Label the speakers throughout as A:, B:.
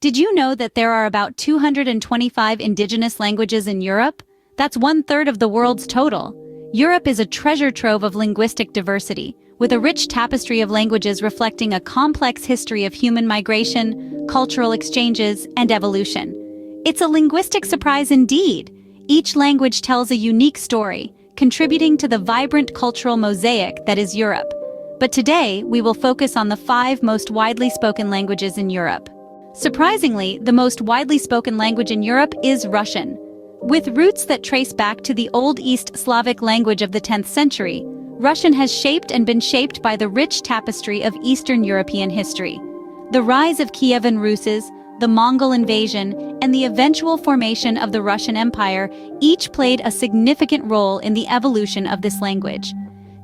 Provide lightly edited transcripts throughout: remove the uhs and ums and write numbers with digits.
A: Did you know that there are about 225 indigenous languages in Europe? That's 1/3 of the world's total. Europe is a treasure trove of linguistic diversity, with a rich tapestry of languages reflecting a complex history of human migration, cultural exchanges, and evolution. It's a linguistic surprise indeed. Each language tells a unique story, contributing to the vibrant cultural mosaic that is Europe. But today, we will focus on the 5 most widely spoken languages in Europe. Surprisingly, the most widely spoken language in Europe is Russian. With roots that trace back to the Old East Slavic language of the 10th century, Russian has shaped and been shaped by the rich tapestry of Eastern European history. The rise of Kievan Rus', the Mongol invasion, and the eventual formation of the Russian Empire each played a significant role in the evolution of this language.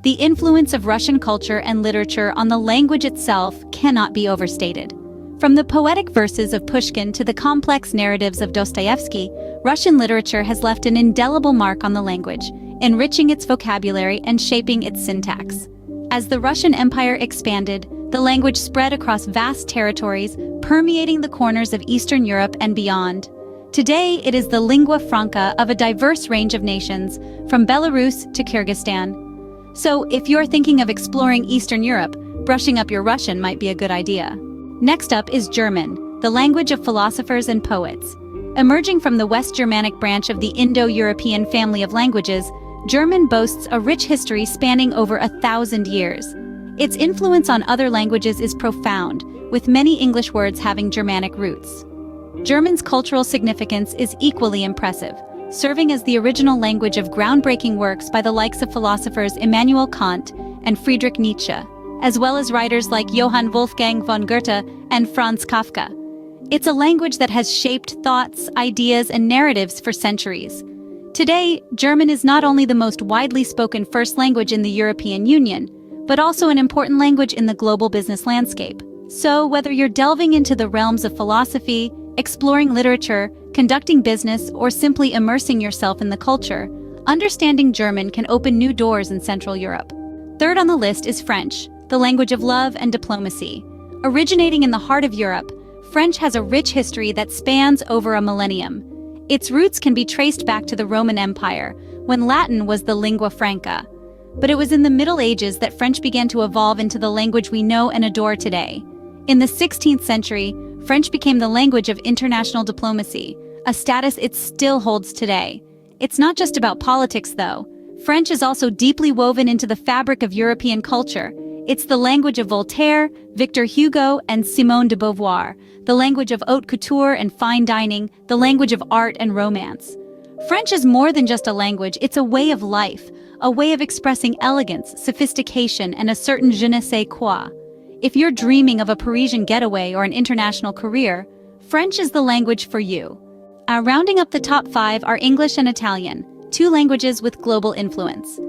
A: The influence of Russian culture and literature on the language itself cannot be overstated. From the poetic verses of Pushkin to the complex narratives of Dostoevsky, Russian literature has left an indelible mark on the language, enriching its vocabulary and shaping its syntax. As the Russian Empire expanded, the language spread across vast territories, permeating the corners of Eastern Europe and beyond. Today, it is the lingua franca of a diverse range of nations, from Belarus to Kyrgyzstan. So, if you're thinking of exploring Eastern Europe, brushing up your Russian might be a good idea. Next up is German, the language of philosophers and poets. Emerging from the West Germanic branch of the Indo-European family of languages, German boasts a rich history spanning over 1,000 years. Its influence on other languages is profound, with many English words having Germanic roots. German's cultural significance is equally impressive, serving as the original language of groundbreaking works by the likes of philosophers Immanuel Kant and Friedrich Nietzsche, as well as writers like Johann Wolfgang von Goethe and Franz Kafka. It's a language that has shaped thoughts, ideas, and narratives for centuries. Today, German is not only the most widely spoken first language in the European Union, but also an important language in the global business landscape. So, whether you're delving into the realms of philosophy, exploring literature, conducting business, or simply immersing yourself in the culture, understanding German can open new doors in Central Europe. Third on the list is French, the language of love and diplomacy. Originating in the heart of Europe, French has a rich history that spans over a millennium. Its roots can be traced back to the Roman Empire, when Latin was the lingua franca. But it was in the Middle Ages that French began to evolve into the language we know and adore today. In the 16th century, French became the language of international diplomacy, a status it still holds today. It's not just about politics, though. French is also deeply woven into the fabric of European culture. It's the language of Voltaire, Victor Hugo, and Simone de Beauvoir, the language of haute couture and fine dining, the language of art and romance. French is more than just a language, it's a way of life, a way of expressing elegance, sophistication, and a certain je ne sais quoi. If you're dreaming of a Parisian getaway or an international career, French is the language for you. Rounding up the top 5 are English and Italian, 2 languages with global influence.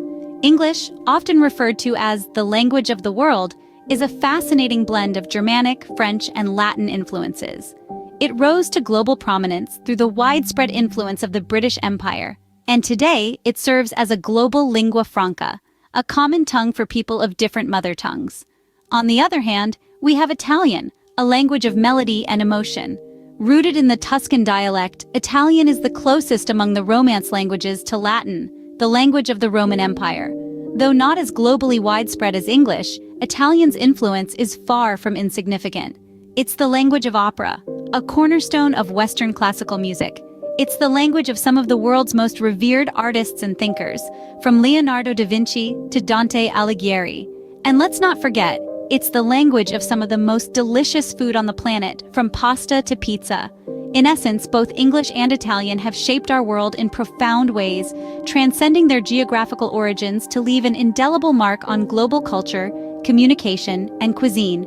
A: English, often referred to as the language of the world, is a fascinating blend of Germanic, French, and Latin influences. It rose to global prominence through the widespread influence of the British Empire, and today it serves as a global lingua franca, a common tongue for people of different mother tongues. On the other hand, we have Italian, a language of melody and emotion. Rooted in the Tuscan dialect, Italian is the closest among the Romance languages to Latin, the language of the Roman Empire. Though not as globally widespread as English, Italian's influence is far from insignificant. It's the language of opera, a cornerstone of Western classical music. It's the language of some of the world's most revered artists and thinkers, from Leonardo da Vinci to Dante Alighieri. And let's not forget, it's the language of some of the most delicious food on the planet, from pasta to pizza. In essence, both English and Italian have shaped our world in profound ways, transcending their geographical origins to leave an indelible mark on global culture, communication, and cuisine.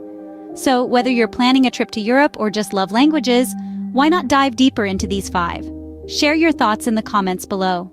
A: So, whether you're planning a trip to Europe or just love languages, why not dive deeper into these 5? Share your thoughts in the comments below.